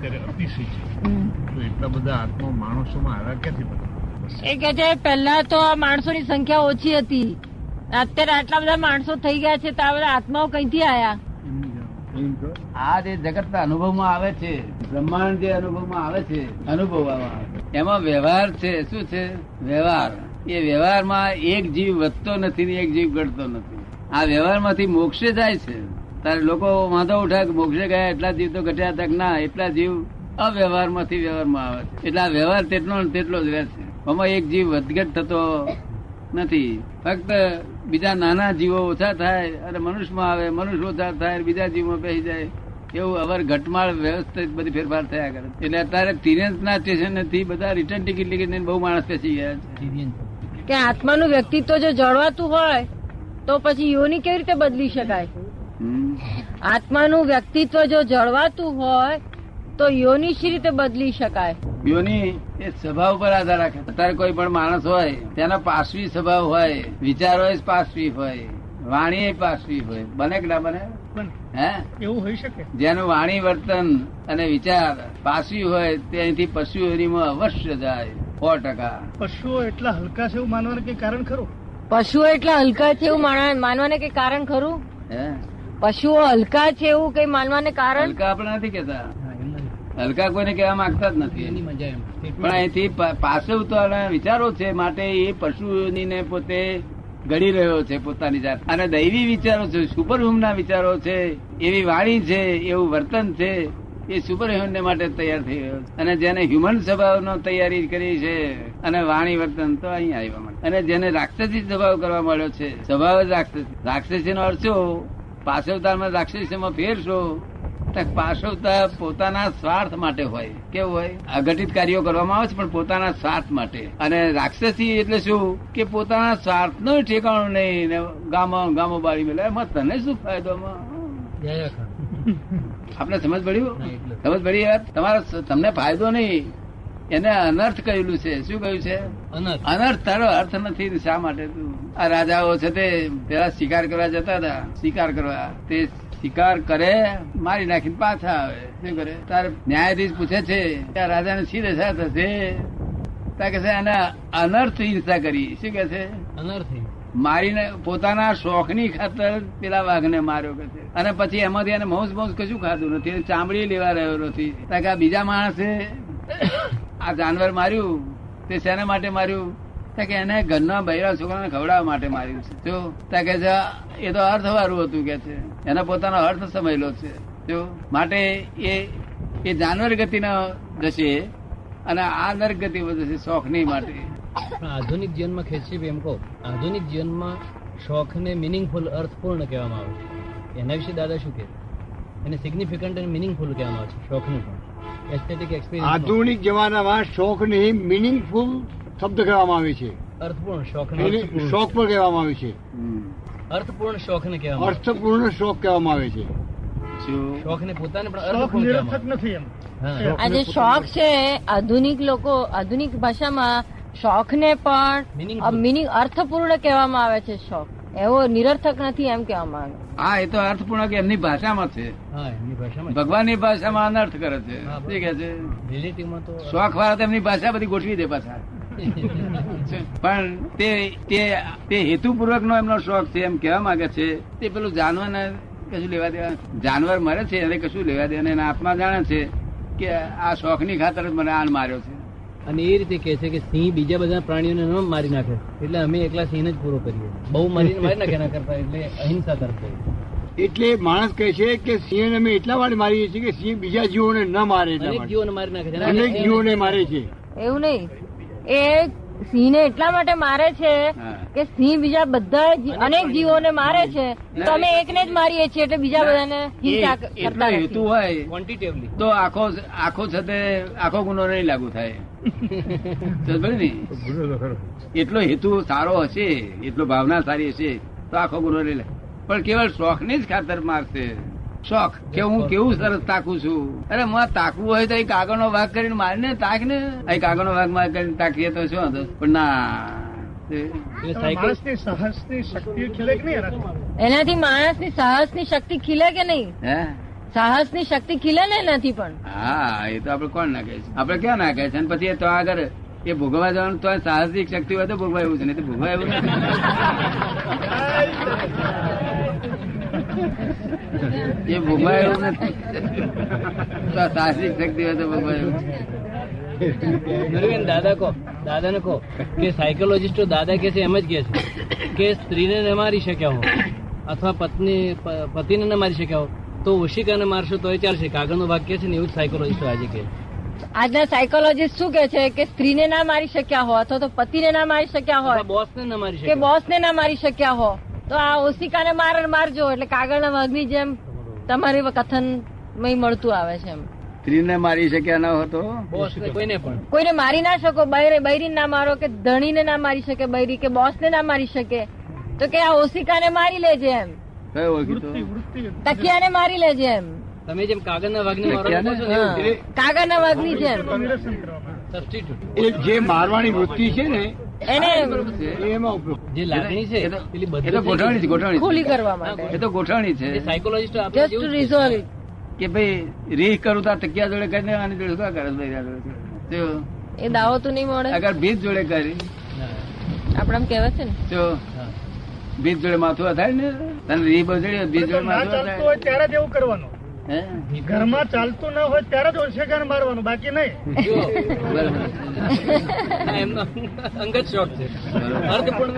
અત્યારે અતિશય છે. તો એટલા બધા આત્મા માણસોમાં આવ્યા ક્યાંથી બધા? એ કે છે પહેલા તો આ માણસોની સંખ્યા ઓછી હતી, અત્યારે આટલા બધા માણસો થઈ ગયા છે, તો આ બધા આત્માઓ કઈથી આયા? આ જે જગત ના અનુભવમાં આવે છે, બ્રહ્માંડ જે અનુભવમાં આવે છે, અનુભવવામાં એમાં વ્યવહાર છે. શું છે વ્યવહાર? એ વ્યવહારમાં એક જીવ વધતો નથી ને એક જીવ ઘટતો નથી. આ વ્યવહારમાંથી મોક્ષે જાય છે. તારે લોકો વાંધો ઉઠાય કે મોક્ષે ગયા એટલા જીવ તો ઘટ્યા તક ના, એટલા જીવ અવ્યવહારમાંથી વ્યવહારમાં આવે છે. એટલે આ વ્યવહાર તેટલો ને તેટલો જ રહે છે. આમાં એક જીવ વધઘટ થતો નથી. ફક્ત બીજા નાના જીવો ઓછા થાય અને મનુષ્યમાં આવે, મનુષ્ય ઓછા થાય બીજા જીવમાં બેસી જાય, એવું અવર ઘટમાળ વ્યવસ્થિત બધી ફેરફાર થયા કરે. એટલે અત્યારે તિરંજ ના સ્ટેશન થી બધા રિટર્ન ટિકિટ લઈને બહુ માણસ બેસી ગયા છે. કે આત્માનું વ્યક્તિત્વ જો જળવાતું હોય તો પછી યોની કેવી રીતે બદલી શકાય? આત્માનું વ્યક્તિત્વ જો જળવાતું હોય તો યોની શી રીતે બદલી શકાય? યોની એ સ્વભાવ પર આધાર રાખે. અત્યારે કોઈ પણ માણસ હોય તેનો પાર્શ્વી સ્વભાવ હોય, વિચારો પાર્શ્વી હોય, વાણી પાર્શ્વી હોય, બને કે ના બને? હે, એવું હોઈ શકે? જેનું વાણી વર્તન અને વિચાર પાર્શ્વી હોય તે અહીંથી પશુ યોનીમાં અવશ્ય જાય 100%. પશુઓ એટલા હલકા છે એવું માનવાનું કઈ કારણ ખરું? પશુઓ એટલા હલકા છે એવું માનવાને કઈ કારણ ખરું? હે, પશુઓ હલકા છે એવું કઈ માનવાને કારણ? હલકા આપણે નથી કેતા, હલકા કોઈને કહેવા માંગતા જ નથી. પણ અહીંથી પાછળ ઉતરવાના વિચારો છે માટે એ પશુઓની પોતે ઘડી રહ્યો છે પોતાની જાત. અને દૈવી વિચારો છે, સુપર હ્યુમન ના વિચારો છે, એવી વાણી છે, એવું વર્તન છે, એ સુપર હ્યુમન માટે તૈયાર થઈ ગયો. અને જેને હ્યુમન સ્વભાવનો તૈયારી કરી છે અને વાણી વર્તન તો અહીંયા આવ્યા માટે. અને જેને રાક્ષસી સ્વભાવ કરવા મળ્યો છે, સ્વભાવ જ રાક્ષસી નો અર્થ શું? પાછવતારમાં રાક્ષસીમાં ફેરશો, પાછવતા પોતાના સ્વાર્થ માટે હોય. કેવું હોય? અઘટિત કાર્યો કરવામાં આવે છે પણ પોતાના સ્વાર્થ માટે. અને રાક્ષસી એટલે શું કે પોતાના સ્વાર્થ નો ઠેકાણું નહીં, ગામો બાળી મેળવે. એમાં તને શું ફાયદો? આપણે સમજ પડ્યું? સમજ પડી? તમારા તમને ફાયદો નહીં, એને અનર્થ કહેલું છે. શું કહ્યું છે? અનર્થ. તારો અર્થ નથી. શા માટે? તું આ રાજાઓ છે તે પેલા શિકાર કરવા જતા હતા, શિકાર કરવા તે શિકાર કરે, મારી નાખીને પાછા આવે. શું કરે? તારે ન્યાયાધીશ પૂછે છે કે આ રાજાને શી દશા થશે? તા કે છે એને અનર્થ હિંસા કરી. શું કે છે? અનર્થ મારીને પોતાના શોખ ની ખાતર પેલા વાઘને માર્યો કે છે. અને પછી એમાંથી એને મોજ કશું ખાધું નથી, ચામડી લેવા રહ્યો નથી. તા કે આ બીજા માણસે આ જાનવર માર્યું તે શેના માટે માર્યું? કે એને ઘરના બૈરા છોકરાને ખવડાવવા માટે માર્યું છે. જો કે છે એ તો અર્થ વાળું હતું કે છે, એના પોતાનો અર્થ સમયેલો છે. જો માટે એ જાનવર ગતિના જશે અને આ નર્ક ગતિ વધશે શોખ ની માટે. આધુનિક જીવનમાં ખેંચી એમ કહો, આધુનિક જીવનમાં શોખ ને મિનિંગફુલ અર્થપૂર્ણ કહેવામાં આવે છે. એના વિશે દાદા શું કે? એને સિગ્નિફિકન્ટ અને મિનિંગફુલ કહેવામાં આવે છે. શોખ નું પણ એસ્થેટિક એક્સપિરિયન્સ. આધુનિક જમાનામાં શોખ ને મિનિંગફુલ શબ્દ કહેવામાં આવે છે. અર્થપૂર્ણ શોખ શોખ પણ કહેવામાં આવે છે. અર્થપૂર્ણ શોખ ને કહેવામાં અર્થપૂર્ણ શોખ કહેવામાં આવે છે. શોખ ને પોતાને પણ અર્થપૂર્ણ નથી એમ. આ જે શોખ છે, આધુનિક લોકો આધુનિક ભાષામાં શોખ ને પણ મિનિંગ અર્થપૂર્ણ કહેવામાં આવે છે. શોખ એવો નિરર્થક નથી એમ કહેવામાં આવે. હા, એ તો અર્થપૂર્ણ કે એમની ભાષામાં છે. એમની ભાષામાં, ભગવાનની ભાષામાં અનર્થ કરે છે. શું કે છે? રિલેટિવમાં તો શોખ વાળા તેમની ભાષા બધી ગોઠવી દે પાછા. પણ તે હેતુપૂર્વક નો એમનો શોખ છે એમ કહેવા માંગે છે. તે પેલું જાનવર ને કશું લેવા દેવા, જાનવર મરે છે એને કશું લેવા દે. અને આત્મા જાણે છે કે આ શોખ ની ખાતર જ મને આન માર્યો છે. અને એ રીતે કે છે કે સિંહ બીજા બધા પ્રાણીઓને ન મારી નાખે એટલે અમે એકલા સિંહ જ પૂરો કરીએ. બહુ મારી નાખે એના કરતા એટલે અહિંસા તરફ. એટલે માણસ કહે છે કે સિંહ અમે એટલા માટે મારીએ છીએ કે સિંહ બીજા જીવોને ન મારે. અનેક જીવોને મારી નાખે છે. અનેક જીવોને મારે છે. એવું નહીં, એ સિંહ ને એટલા માટે મારે છે કે સિંહ બીજા બધા અનેક જીવોને મારે છે, તો અમે એકને જ મારીએ છીએ એટલે બીજા બધાને હિંસા કરતા નથી. હેતુ હોય ક્વોન્ટિટેટિવલી તો આખો છે આખો ગુનો નહીં લાગુ થાય. એટલો હેતુ સારો હશે, એટલો ભાવના સારી હશે તો આખો ગુનો નહીં લાગે. પણ કેવળ શોખ ની જ ખાતર મારશે. શોખ કે હું કેવું સરસ તાકું છું. અરે માં તાકવું હોય તો એક કાગળનો ભાગ કરીને મારીને તાક ને. અહીં કાગળનો ભાગ માં કરીને તાકીએ તો શું હતો? પણ ના, માણસની સાહસની શક્તિ ખીલે કે નહીં? એનાથી માણસની સાહસની શક્તિ ખીલે કે નહીં? હે, સાહસની શક્તિ ખીલે ને નથી પણ હા એ તો આપડે કોણ ના કહે છે, આપડે ક્યાં ના કહે છે? અને પછી તો આગળ એ ભોગવા જવાનું તો સાહસિક શક્તિ હોય તો ભોગવા એવું છે, નહીં તો ભોગવા એવું નથી. એ ભોગવા એવું નથી, તો આ સાહસિક શક્તિ હોય તો ભોગવા એવું છે. ગુરુબેન દાદાને કહો કે સાયકોલોજીસ્ટો દાદા કે છે એમ જ કે છે કે સ્ત્રીને ન મારી શક્યા હો અથવા પતિને ન મારી શક્યા હો તો ઓશિકાને મારશો તોય ચાલશે. કાગળનો વાક્ય છે ને એવું જ સાયકોલોજીસ્ટો આજે કે. આજના સાયકોલોજીસ્ટ શું કે છે કે સ્ત્રીને ના મારી શક્યા હો અથવા તો પતિને ના મારી શક્યા હોય બોસને ન મારી કે શક્યા. બોસને ના મારી શક્યા હો તો આ ઓશિકાને મારજો એટલે કાગળના વાઘની જેમ તમારી કથન મળતું આવે છે એમ. સ્ત્રીને મારી શક્યા ન હતો, બોસને કોઈને પણ કોઈને મારી ના શકો, બૈરીને ના મારો કે ધણીને ના મારી શકે બૈરી કે બોસને ના મારી શકે તો કે આ ઓશિકાને મારી લેજે એમ, કયો ઓળખીતો? તકિયાને મારી લેજે એમ, તમે જેમ કાગળના વાઘને મારો છો ને હા. કાગળના વાઘની જેમ સબસ્ટિટ્યુટ એ જે મારવાની વૃત્તિ છે ને એને એમાં ઉપયોગ. જે લાગણી છે એ તો- પેલી એ તો બધી ગોઠવણી છે, ગોઠવણી ખુલ્લી છે. કરવા માટે એ તો ગોઠવણી છે સાયકોલોજીસ્ટો આપણે જસ્ટ ટુ જેવું જ છે. Resolve it. કે ભાઈ રીહ કરું તો આ તકિયા જોડે કરીને આની જોડે શું કરે ભાઈ? જો એ દાવો તો નહીં મળે અગર બીજ જોડે કરી ના. આપડે આમ કહેવાય છે ને જો હા. બીજ જોડે માથું થાય ને તને રીહ બજડી બીજ જોડે ના માથું ચાલતું થાય હોય ત્યારે જ એવું કરવાનું. હે? ઘરમાં ચાલતું ન હોય ત્યારે જ ઓછેગાને મારવાનું, બાકી નહીં. જુઓ, બરાબર. આ એમનો અંગત શોખ છે. અર્થપૂર્ણ